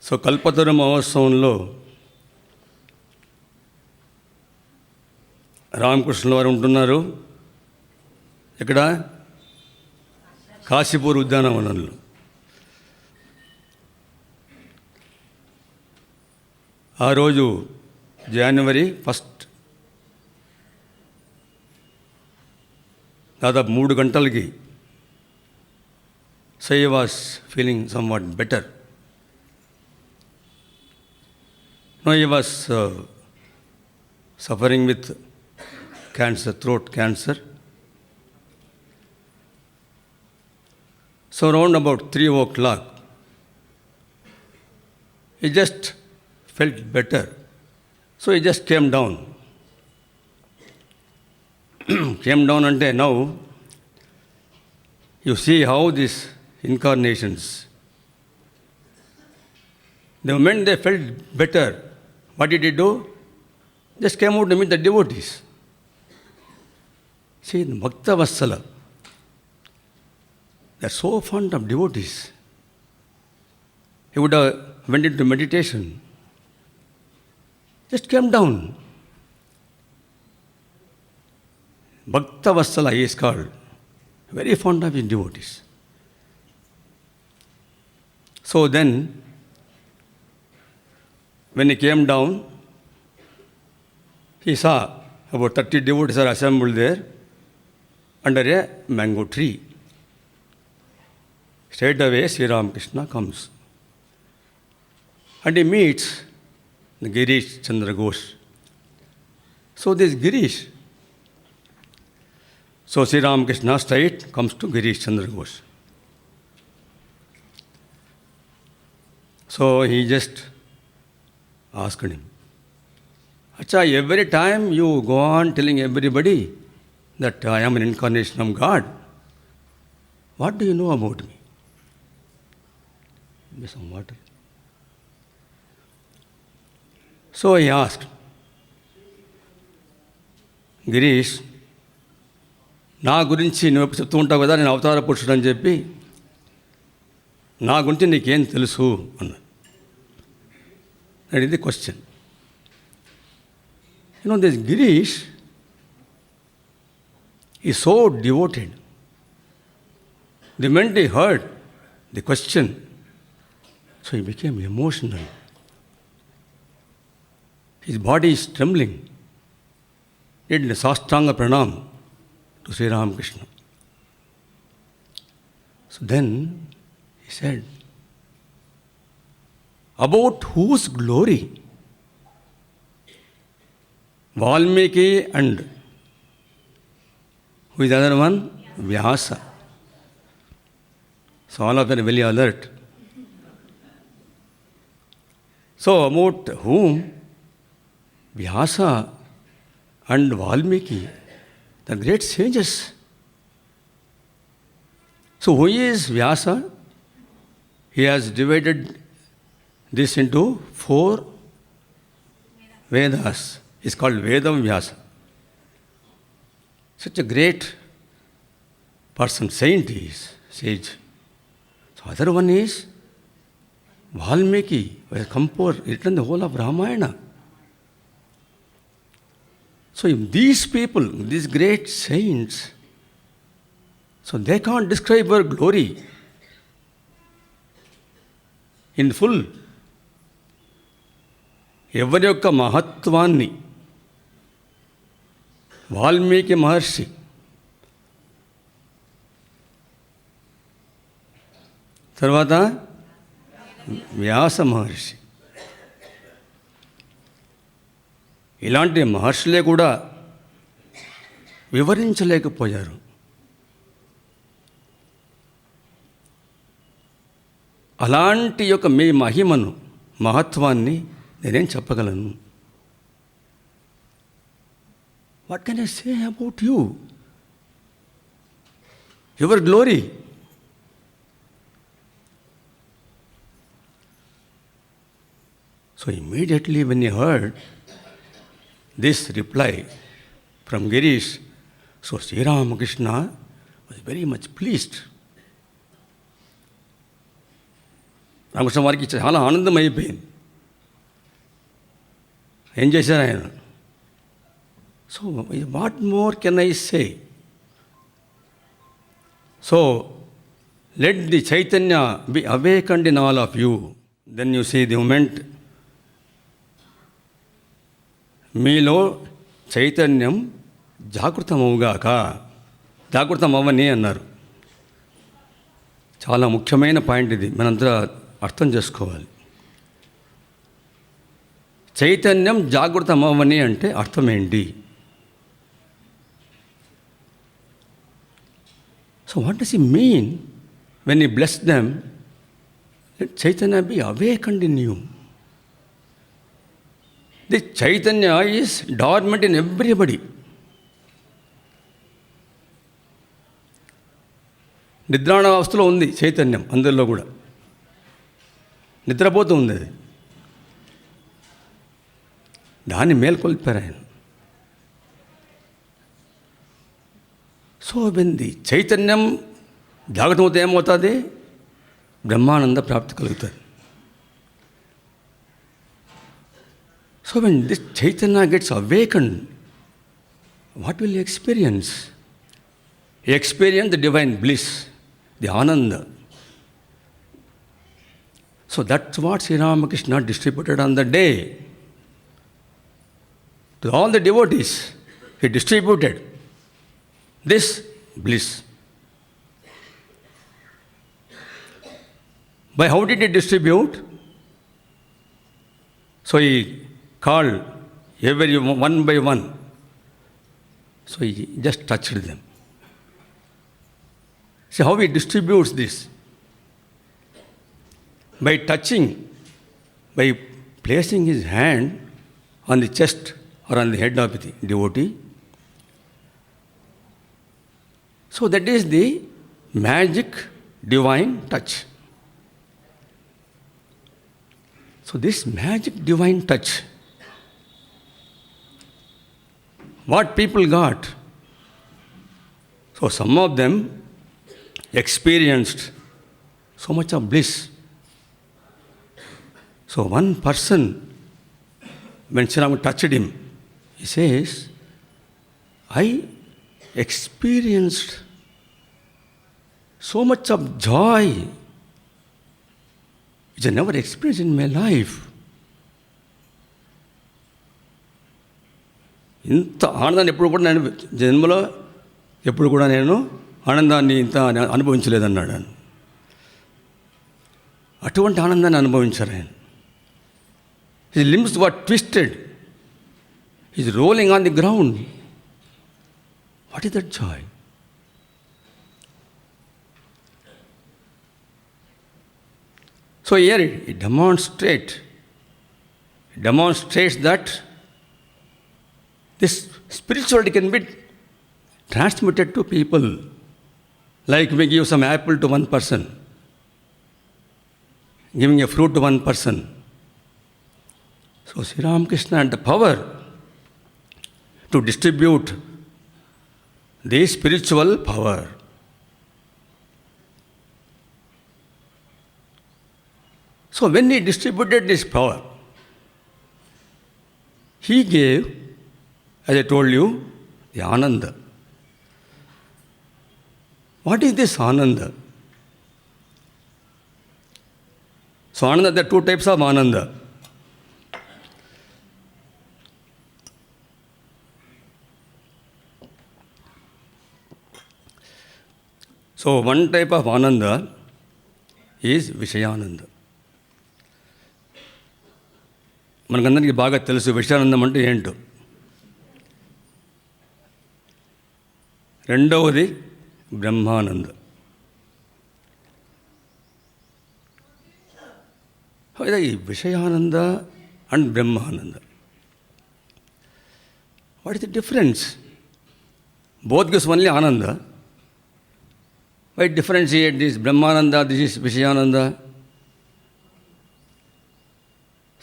So Kalpataru మహోత్సవంలో రామకృష్ణుల వారు ఉంటున్నారు. ఇక్కడ కాశీపూర్ ఉద్యానవనంలో. ఆ రోజు జనవరి 1 దాదాపు 3 గంటలకి so I was feeling some what better. No, he was suffering with cancer, throat cancer. So around about 3 o'clock, he just felt better. So he just came down. Came down and now you see how these incarnations, the moment they felt better, what did he do? Just came out to meet the devotees. See, the Bhakta Vassala, they are so fond of devotees. He would have went into meditation. Just came down. Bhakta Vassala, he is called. Very fond of his devotees. So then, when he came down, he saw about 30 devotees are assembled there under a mango tree. Straight away, Sri Ramakrishna comes. And he meets the Girish Chandra Ghosh. So this Girish, so Sri Ramakrishna straight comes to Girish Chandra Ghosh. So he just asked him, Acha, every time you go on telling everybody that I am an incarnation of God, what do you know about me? Give me some water. So he asked, Girish, నా గురించి నువ్వు చెప్తూ ఉంటావు కదా, నేను అవతార పురుషుడు అని చెప్పి, నా గురించి నీకేం తెలుసు అన్నాడు. That is the question. You know, this Girish is so devoted. The moment he heard the question, so he became emotional. His body is trembling. He did a Sastanga Pranam to Sri Ramakrishna. So then he said, about whose glory? Valmiki and who is the other one? Vyasa. So all of them are very alert. So about whom? Vyasa and Valmiki, the great sages. So who is Vyasa? He has divided this into 4 Vedas. It's called Vedam Vyasa. Such a great person, saint is, sage. So other one is Valmiki, who has composed, written the whole of Ramayana. So if these people, these great saints, so they can't describe her glory in full. ఎవరి యొక్క మహత్వాన్ని వాల్మీకి మహర్షి, తర్వాత వ్యాస మహర్షి, ఇలాంటి మహర్షులే కూడా వివరించలేకపోయారు. అలాంటి యొక్క మీ మహిమను, మహత్వాన్ని నేనేం చెప్పగలను? What can I say about you? Your glory. So immediately when he heard this reply from Girish, so Sri Ramakrishna was very much pleased. Ramakrishna వారికి చాలా ఆనందం అయిపోయింది. ఏం చేశారు ఆయన? So what more can I say? So let the chaitanya be awakened in all of you, then you see the moment. మీలో చైతన్యం జాగృతమవుగాక, జాగృతమవ్వని అన్నారు. చాలా ముఖ్యమైన పాయింట్ ఇది, మనంతా అర్థం చేసుకోవాలి. చైతన్యం జాగృతమవ్వని అంటే అర్థం ఏంటి? So what does he mean when he bless them? Let chaitanya be awakened in you. The chaitanya is dormant in everybody. నిద్రాణావస్థలో ఉంది చైతన్యం అందరిలో కూడా, నిద్రపోతూ ఉంది అది. దాన్ని మేల్కొల్పారు ఆయన. సో వెంది చైతన్యం జాగ్రత్త ఏమవుతుంది? బ్రహ్మానంద ప్రాప్తి కలుగుతుంది. So when this chaitanya gets awakened, what will you experience? You experience the divine bliss, the Ananda. So that's what Sri Ramakrishna distributed on the day. To all the devotees, he distributed this bliss. By how did he distribute? So he called every one by one. So he just touched them. See how he distributes this? By touching, by placing his hand on the chest or on the head of the devotee. So that is the magic divine touch. So this magic divine touch, what people got? So some of them experienced so much of bliss. So one person, when Sri Ram touched him, he says, I experienced so much of joy which I never experienced in my life. ఇంత ఆనందాన్ని ఎప్పుడు కూడా నేను జన్మలో ఎప్పుడు కూడా నేను ఆనందాన్ని ఇంత అనుభవించలేదన్నాడు ఆయన. అటువంటి ఆనందాన్ని అనుభవించారు ఆయన. His limbs were twisted, his rolling on the ground. What is that Joy? So here it demonstrates that this spirituality can be transmitted to people. Like we give some apple to one person, giving a fruit to one person. So Sri Ramakrishna had the power to distribute the spiritual power. So when he distributed this power, he gave, as I told you, the Ananda. What is this Ananda? So Ananda, there are two types of Ananda. So one type of Ananda is Vishayananda. మనకందరికీ బాగా తెలుసు విషయానందం అంటే ఏంటో. రెండవది బ్రహ్మానంద. ఈ విషయానంద and brahmananda, what is the difference? Both gives only ananda. Why differentiate this brahmananda, this is vishayananda?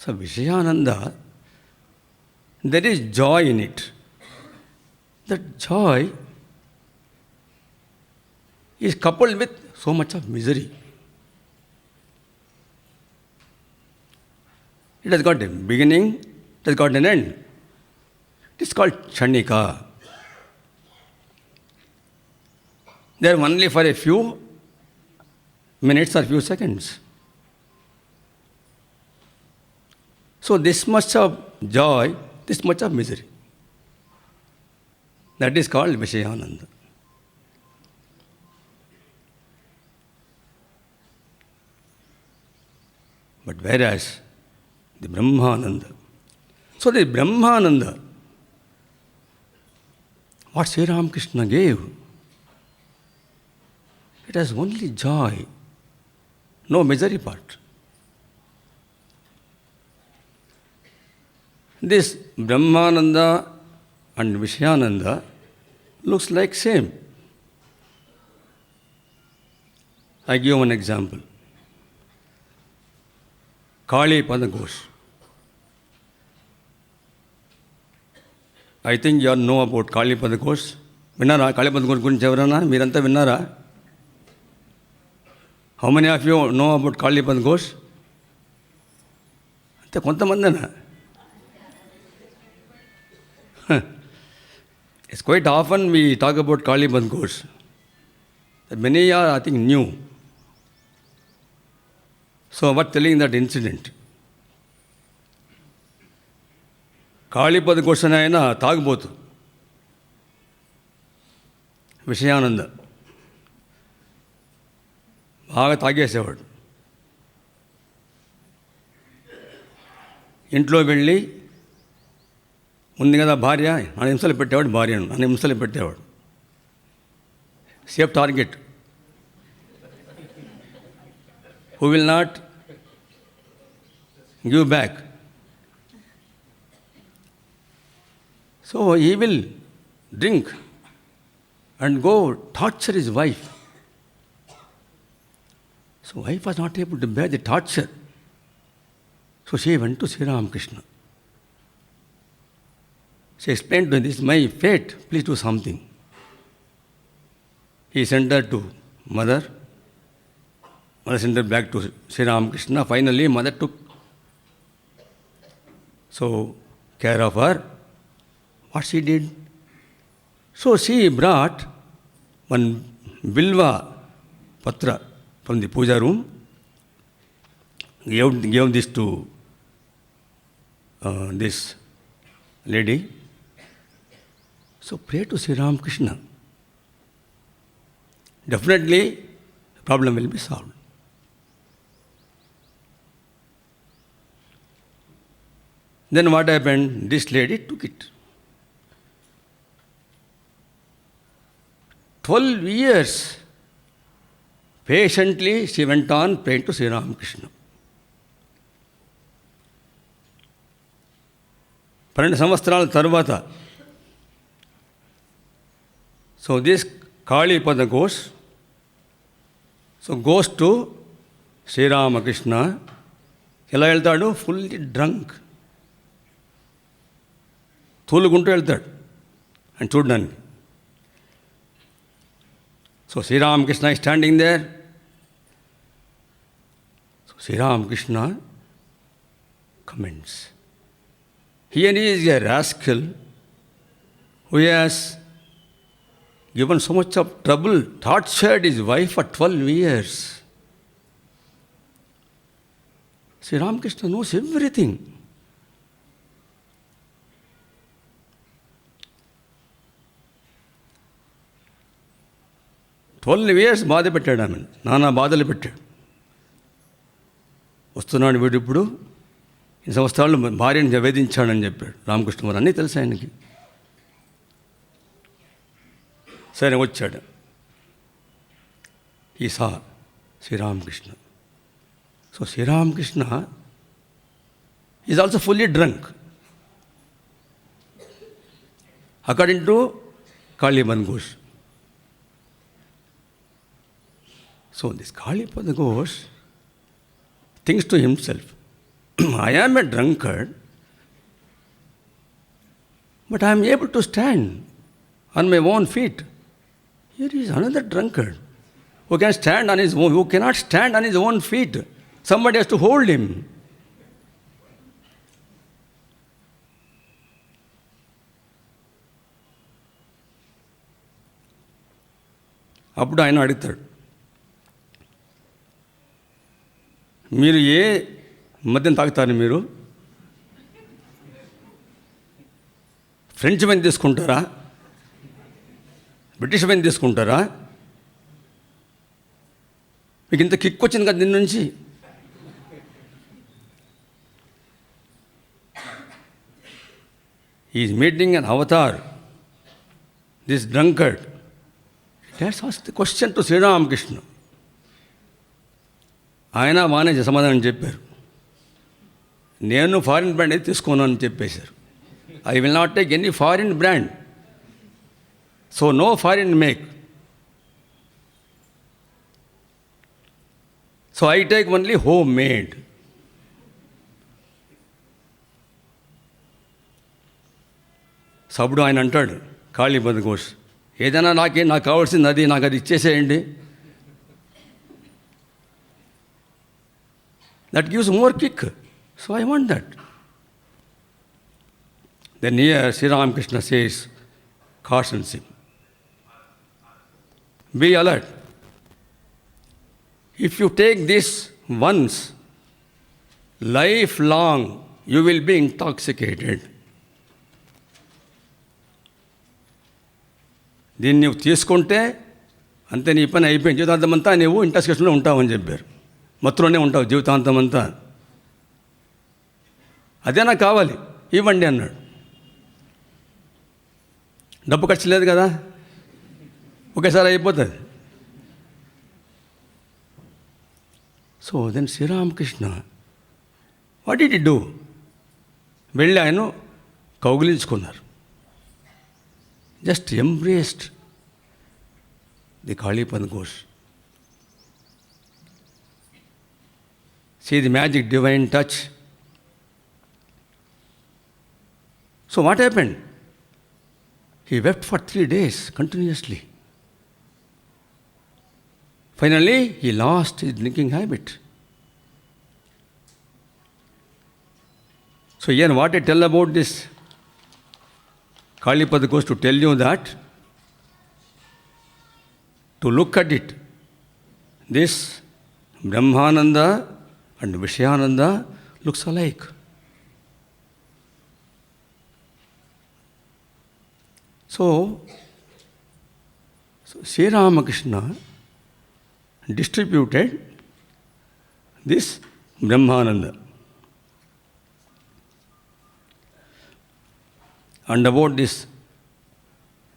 So Vishayananda, there is joy in it. That joy is coupled with so much of misery. It has got a beginning, it has got an end. It is called Chanika. They are only for a few minutes or few seconds. So this much of joy, this much of misery. That is called Vishayananda. But whereas the Brahmananda, so the Brahmananda, what Sri Ramakrishna gave, it has only joy, no misery part. This Brahmananda and Vishayananda looks like same. I give one example. Kali Pada Ghosh. I think you all know about Kali Pada Ghosh. Vinnara? Kali Pada Ghosh gurinchi evarana? Meeranta vinnara? How many of you know about Kali Pada Ghosh? Ante kontamandena. It's quite often we talk about Kali Pada Ghosh. Many are, I think, new. So, what telling that incident? Kali Pada Ghosh ayana taagbotu. Vishayananda. బాగా తాగేసేవాడు. ఇంట్లో వెళ్ళి ఉంది కదా భార్య, నన్ను హింసలు పెట్టేవాడు, భార్యను నన్ను హింసలు పెట్టేవాడు. Safe target. Who will not give back. So he will drink and go torture his wife. So wife was not able to bear the torture. So she went to Sri Ramakrishna. She explained to him, this is my fate, please do something. He sent her to mother. Mother sent her back to Sri Ramakrishna. Finally, mother took care of her. What she did? So she brought one Bilva Patra from the puja room, gave this to this lady. So pray to Sri Ramakrishna. Definitely, the problem will be solved. Then what happened? This lady took it. 12 years. Patiently, she went on praying to Sri Ramakrishna. 12 సంవత్సరాల తర్వాత, so this Kali Pada Ghosh, so goes to Sri Ramakrishna. ఎలా వెళ్తాడు? Fully drunk. తూలుకుంటూ వెళ్తాడు అని చూడడానికి. So Sri Ramakrishna is standing there. So Sri Ramakrishna comments. Here is a rascal who has given so much of trouble, tortured his wife for 12 years. Sri Ramakrishna knows everything. Twelve years బాధ పెట్టాడు ఆమెను, నానా బాధలు పెట్టాడు. వస్తున్నాడు వీడు ఇప్పుడు, ఈ సంవత్సరాలు భార్యను వేధించాడని చెప్పాడు రామకృష్ణ వారు. అన్నీ తెలుసు ఆయనకి. సరే వచ్చాడు. ఈ సా Sri Ramakrishna. So Sri Ramakrishna is also fully drunk according to Kali Pada Ghosh. So this Kali Pada Ghosh thinks to himself, I am a drunkard, but I am able to stand on my own feet. Here is another drunkard who can stand on his own, who cannot stand on his own feet. Somebody has to hold him. అప్పుడు ఆయన అడుగుతాడు, మీరు ఏ మద్యం తాగుతారు? మీరు French wine తీసుకుంటారా? British wine తీసుకుంటారా? మీకు ఇంత కిక్ వచ్చింది కదా దీని నుంచి. Is meeting an Avatar, this drunkard. That's ask the question to Sri Ramakrishna. ఆయన బాగానే సమాధానం చెప్పారు. నేను ఫారిన్ బ్రాండ్ అయితే తీసుకోను అని చెప్పేశారు. I will not take any foreign brand, so no foreign make. So I take only home made. సో అప్పుడు ఆయన అంటాడు, కాళీపద ఘోష్, ఏదైనా నాకు కావాల్సింది అది, నాకు అది ఇచ్చేసేయండి. That gives more kick. So I want that. Then here Sri Ramakrishna says, cautions him, be alert. If you take this once, lifelong you will be intoxicated. దీన్ని నువ్వు తీసుకుంటే అంతే, నీ పని అయిపోయింది. జీవితాంతం అంతా నువ్వు ఇంటాక్సికేషన్లో ఉంటావని చెప్పారు. మత్తులోనే ఉంటావు జీవితాంతం అంతా. అదే నాకు కావాలి, ఇవ్వండి అన్నాడు. డబ్బు ఖర్చు లేదు కదా, ఒకేసారి అయిపోతుంది. So then Sri Ramakrishna what did he do? వెళ్ళి ఆయన కౌగిలించుకున్నారు. Just embraced the కాళీపద Ghosh. See the magic divine touch. So what happened? He wept for 3 days continuously. Finally, he lost his drinking habit. So here what I tell about this Kalipada goes to tell you that to look at it, this Brahmananda and Vishayananda looks alike. So Sri Ramakrishna distributed this Brahmananda. And about this,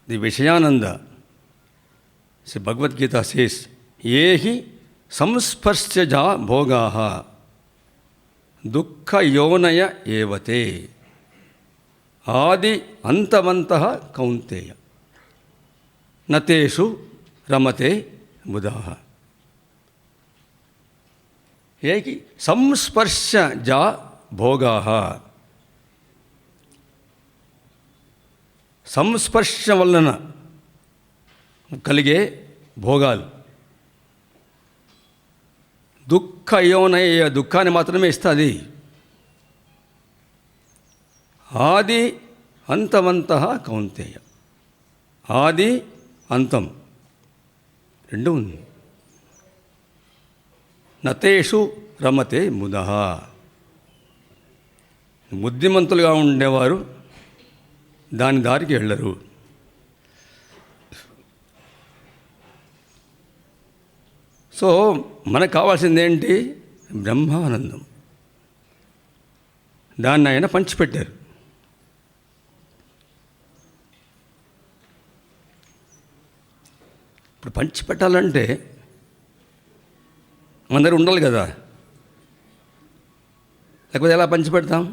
the Vishayananda, so Bhagavad Gita says, yehi samsparsya bhogaha dukkha yonaya evate ఆది అంతవంతః కౌంతేయ నతేషు రమతే బుధాః. ఏకి సంస్పర్శజా భోగాః, సంస్పర్శ వలన కలిగే భోగాలు. దుఃఖయోనయ, దుఃఖాన్ని మాత్రమే ఇస్తుంది. ఆది అంతవంతః కౌంతేయ, ఆది అంతం రెండు ఉంది. నతేషు రమతే ముదః, బుద్ధిమంతులుగా ఉండేవారు దాని దారికి వెళ్ళరు. సో మనకు కావాల్సింది ఏంటి? బ్రహ్మానందం. దాన్ని ఆయన పంచిపెట్టారు. ఇప్పుడు పంచిపెట్టాలంటే అందరూ ఉండాలి కదా, లేకపోతే ఎలా పంచిపెడతాం?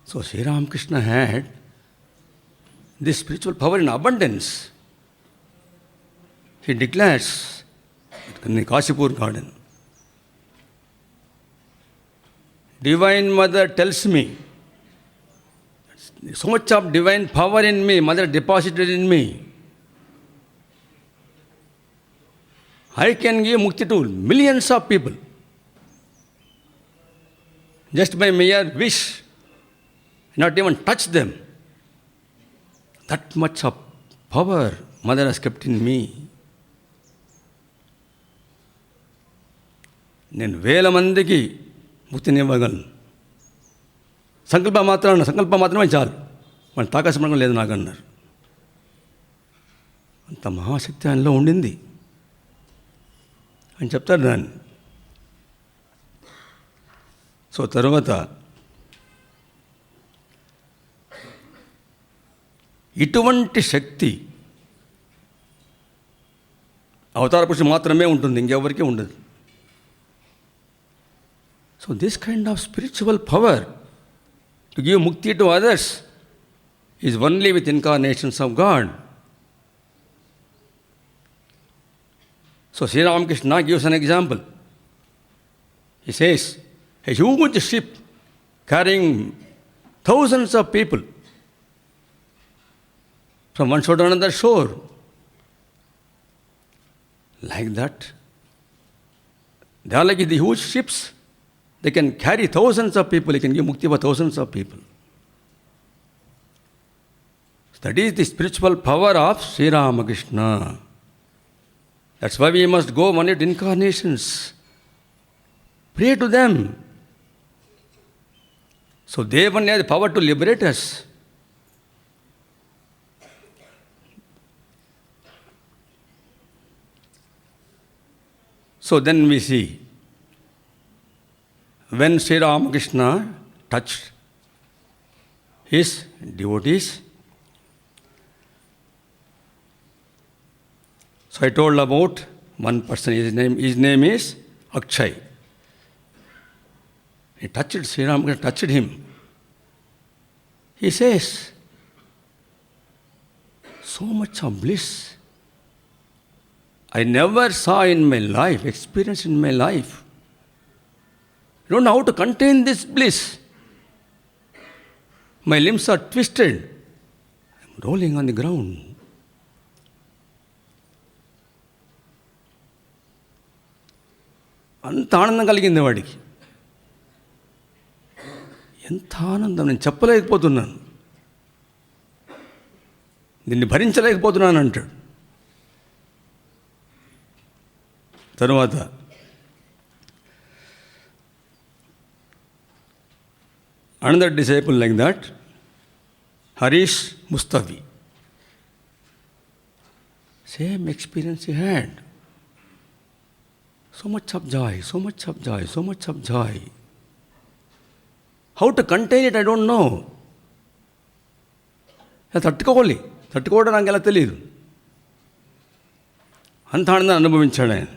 So Sri Ramakrishna had this spiritual power in abundance. He declares in Kashipur garden, Divine Mother tells me, so much of divine power in me, Mother deposited in me. I can give mukti to millions of people just by mere wish, not even touch them. That much of power mother has kept in me. నేను 1000 మందికి ముక్తినివ్వగలను. సంకల్పం మాత్రమే చాలు, మన తాకాశం లేదు నాకు అన్నారు. అంత మహాశక్తి ఆయనలో ఉండింది అని చెప్తారు దాన్ని. సో తర్వాత ఇటువంటి శక్తి అవతార పురుషుడు మాత్రమే ఉంటుంది, ఇంకెవరికీ ఉండదు. So this kind of spiritual power to give mukti to others is only with incarnations of God. So Sri Ramakrishna gives an example. He says, a huge ship carrying thousands of people from one shore to another shore. Like that, they are like the huge ships. They can carry thousands of people. They can give mukti for thousands of people. That is the spiritual power of Sri Ramakrishna. That's why we must go one at incarnations. Pray to them. So they only have the power to liberate us. So then we see, when Sri Ramakrishna touched his devotees, so I told about one person, his name is Akshay. He touched Sri Ramakrishna, touched him. He says, so much of bliss I never saw in my life, experienced in my life. I don't know how to contain this bliss. My limbs are twisted. I'm rolling on the ground. అంత ఆనందం కలిగింది వాడికి. ఎంత ఆనందం, నేను చెప్పలేకపోతున్నాను, దీన్ని భరించలేకపోతున్నాను అంటాడు. తరువాత another disciple like that, Harish Mustafi, same experience he had. So much of joy, so much of joy, so much of joy. How to contain it, I don't know. తట్టుకోవడం నాకు ఎలా తెలియదు. అంత ఆనందాన్ని అనుభవించాడు ఆయన.